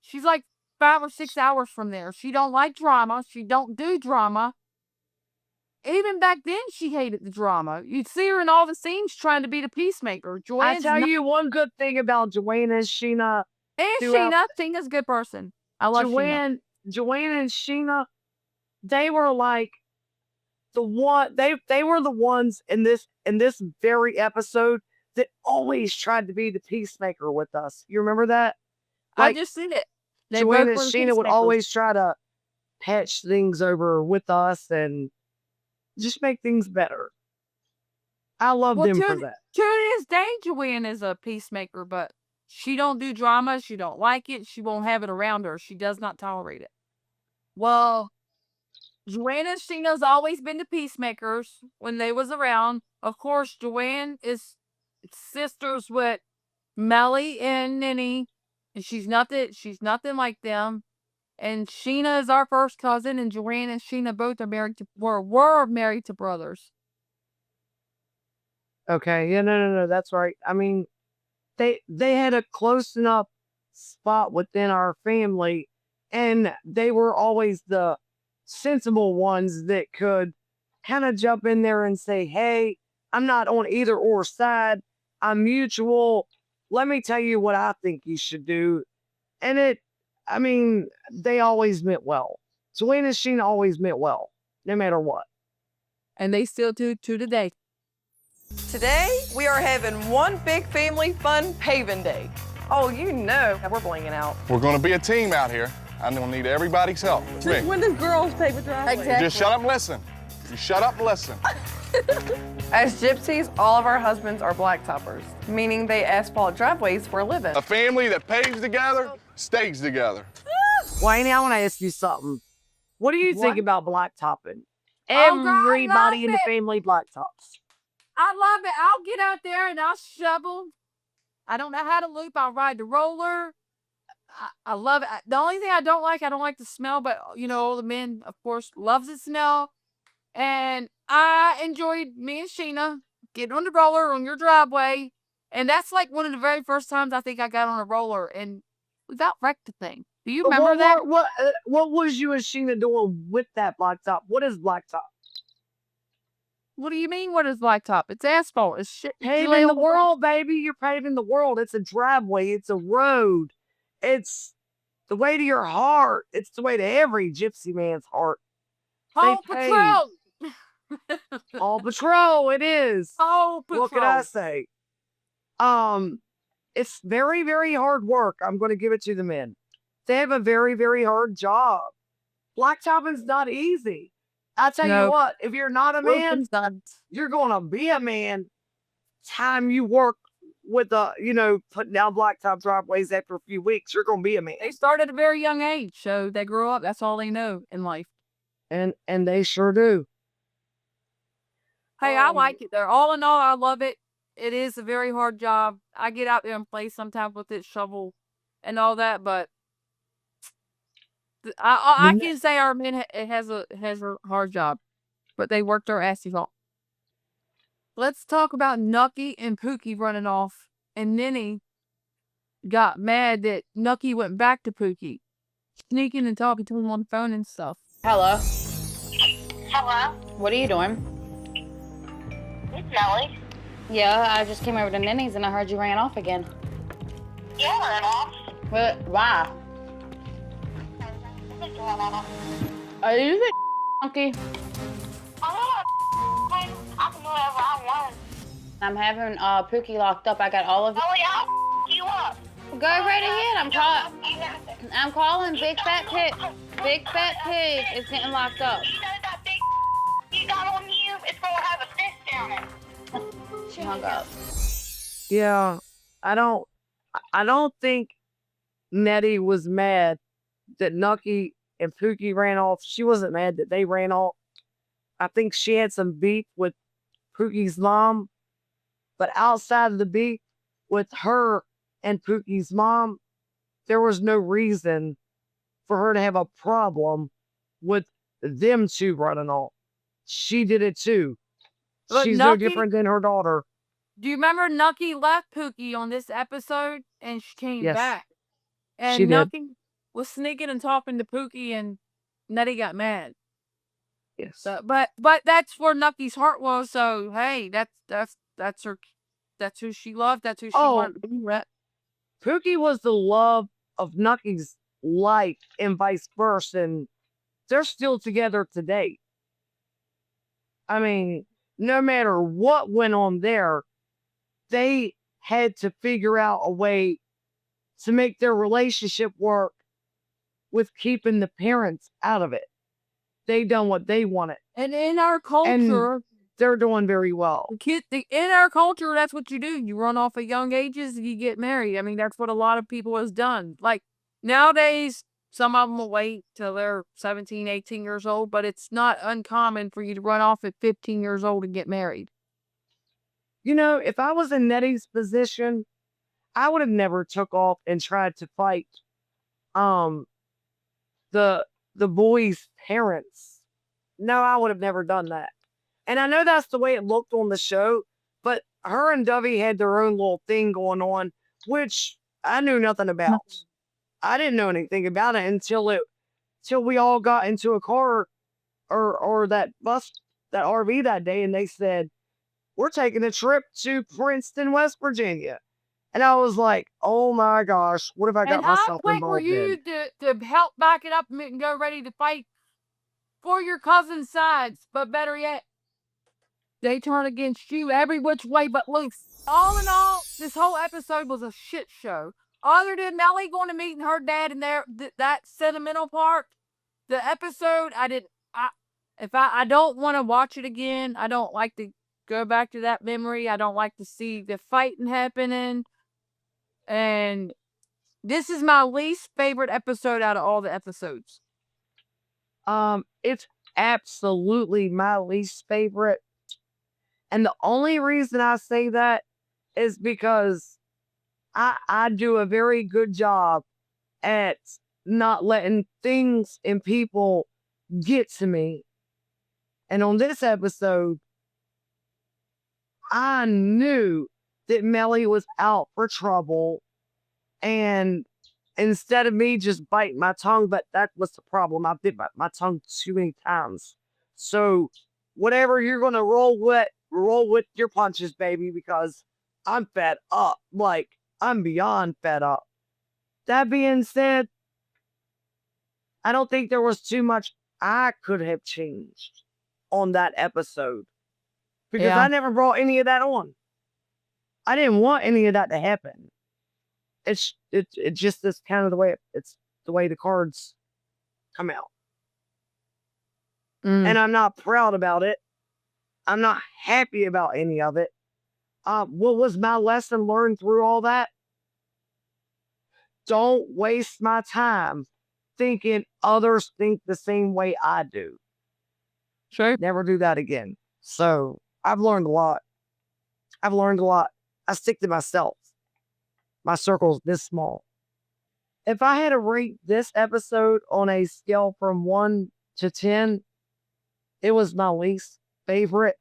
She's like 5 or 6 hours from there. She don't like drama. She don't do drama. Even back then, she hated the drama. You'd see her in all the scenes trying to be the peacemaker. I tell you one good thing about JoAnn and Sheena. And Sheena. Sheena's a good person. I love Sheena. JoAnn and Sheena, they were like the one. They were the ones in this very episode that always tried to be the peacemaker with us. You remember that? Like, I just seen it. JoAnn and Sheena would always try to patch things over with us and just make things better. I love them for that. To this day, JoAnn is a peacemaker, but she don't do drama. She don't like it. She won't have it around her. She does not tolerate it. Well, JoAnn and Sheena's always been the peacemakers when they was around. Of course, JoAnn is sisters with Mellie and Nettie, and she's nothing like them. And Sheena is our first cousin, and JoAnn and Sheena both are were married to brothers. Okay, yeah, no, that's right. I mean, they had a close enough spot within our family, and they were always the sensible ones that could kind of jump in there and say, hey, I'm not on either or side. I'm mutual. Let me tell you what I think you should do. And they always meant well. JoAnn and Sheena always meant well, no matter what. And they still do to today. Today, we are having one big family fun paving day. Oh, you know we're blinging out. We're going to be a team out here. I'm going to need everybody's help. Since when does girls pave a driveway? Exactly. Just shut up and listen. You shut up and listen. As gypsies, all of our husbands are blacktoppers, meaning they asphalt driveways for a living. A family that paves together stays together. Well, Annie, I want to ask you something. What do you think about blacktopping? God, Everybody in the family blacktops. I love it. I'll get out there and I'll shovel. I don't know how to loop. I'll ride the roller. I love it. The only thing I don't like the smell, but all the men, of course, loves the smell. And I enjoyed me and Sheena getting on the roller on your driveway. And that's like one of the very first times I think I got on a roller and without wrecked the thing. Do you remember that? What was you and Sheena doing with that blacktop? What is blacktop? What do you mean, what is blacktop? It's asphalt. It's shit. Paving the world, baby. You're paving the world. It's a driveway. It's a road. It's the way to your heart. It's the way to every gypsy man's heart. Paw Patrol. Paw Patrol, it is. Paw Patrol. What can I say? It's very, very hard work. I'm going to give it to the men. They have a very, very hard job. Blacktopping's not easy. I tell you what, if you're not a man, you're going to be a man. Time you work with putting down blacktop driveways after a few weeks, you're going to be a man. They start at a very young age, so they grow up. That's all they know in life. And they sure do. Hey, I like it there. All in all, I love it. It is a very hard job. I get out there and play sometimes with this shovel and all that, but I can say our men has a hard job, but they work their asses off. Let's talk about Nucky and Pookie running off, and Nettie got mad that Nucky went back to Pookie, sneaking and talking to him on the phone and stuff. Hello. Hello? What are you doing? It's Mellie. Yeah, I just came over to Nettie's and I heard you ran off again. Yeah, I ran off. What? Why? What's going on? Are you the monkey? I'm not whoever I want. I'm having Pookie locked up. I got all of it. Oh, yeah, I'll you up. Go right ahead. You nothing. I'm calling Big Fat Pig. Big Fat Pig is getting locked up. You know that big you got on you? It's going to have a fist down it. She hung up. Yeah, I don't think Nettie was mad that Nucky and Pookie ran off. She wasn't mad that they ran off. I think she had some beef with Pookie's mom, but outside of the beef with her and Pookie's mom, there was no reason for her to have a problem with them two running off. She did it too. But She's no Nucky- different than her daughter. Do you remember Nucky left Pookie on this episode and she came Yes. back? And She did. Nucky was sneaking and talking to Pookie and Nettie got mad. Yes. So, but that's where Nucky's heart was. So hey, that's her. That's who she loved. That's who she wanted to be. Right? Pookie was the love of Nucky's life and vice versa. And they're still together today. I mean, no matter what went on there, they had to figure out a way to make their relationship work with keeping the parents out of it. They done what they wanted. And in our culture, they're doing very well. In our culture, that's what you do. You run off at young ages and you get married. I mean, that's what a lot of people has done. Like nowadays, some of them will wait till they're 17, 18 years old, but it's not uncommon for you to run off at 15 years old and get married. You know, if I was in Nettie's position, I would have never took off and tried to fight the boy's parents. No, I would have never done that. And I know that's the way it looked on the show, but her and Dovey had their own little thing going on, which I knew nothing about. I didn't know anything about it until we all got into a car or that bus, that RV that day, and they said, we're taking a trip to Princeton, West Virginia. And I was like, oh my gosh, what have I got myself wait involved for you in? to help back it up and go ready to fight for your cousin's sides. But better yet, they turn against you every which way but loose. All in all, this whole episode was a shit show. Other than Mellie going to meeting her dad and that sentimental part, the episode, I don't want to watch it again. I don't like to go back to that memory. I don't like to see the fighting happening. And this is my least favorite episode out of all the episodes. It's absolutely my least favorite. And the only reason I say that is because I do a very good job at not letting things and people get to me. And on this episode, I knew that Mellie was out for trouble. And instead of me just biting my tongue, but that was the problem. I bit my tongue too many times. So whatever you're going to roll with your punches, baby, because I'm fed up. Like, I'm beyond fed up. That being said, I don't think there was too much I could have changed on that episode. Because I never brought any of that on. I didn't want any of that to happen. It's just this kind of the way it's the way the cards come out. And I'm not proud about it. I'm not happy about any of it. What was my lesson learned through all that? Don't waste my time thinking others think the same way I do. Sure. Never do that again. So I've learned a lot. I stick to myself. My circle's this small. If I had to rate this episode on a scale from 1 to 10, it was my least favorite,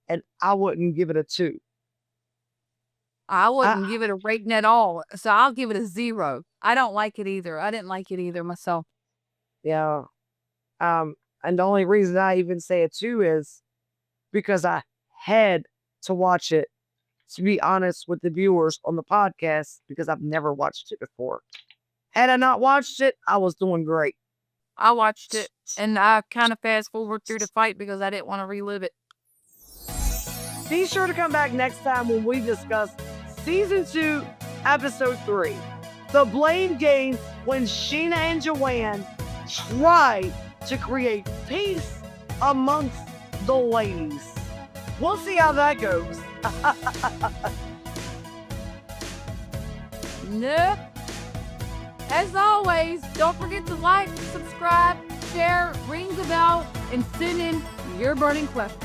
and I wouldn't give it a 2. I wouldn't give it a rating at all. So I'll give it a 0. I don't like it either. I didn't like it either myself. Yeah. And the only reason I even say a 2 is because I had to watch it, to be honest with the viewers on the podcast, because I've never watched it before. Had I not watched it, I was doing great. I watched it and I kind of fast forward through the fight because I didn't want to relive it. Be sure to come back next time when we discuss Season 2, Episode 3. The blame game when Sheena and JoAnn try to create peace amongst the ladies. We'll see how that goes. Nope. As always, don't forget to like, subscribe, share, ring the bell, and send in your burning questions.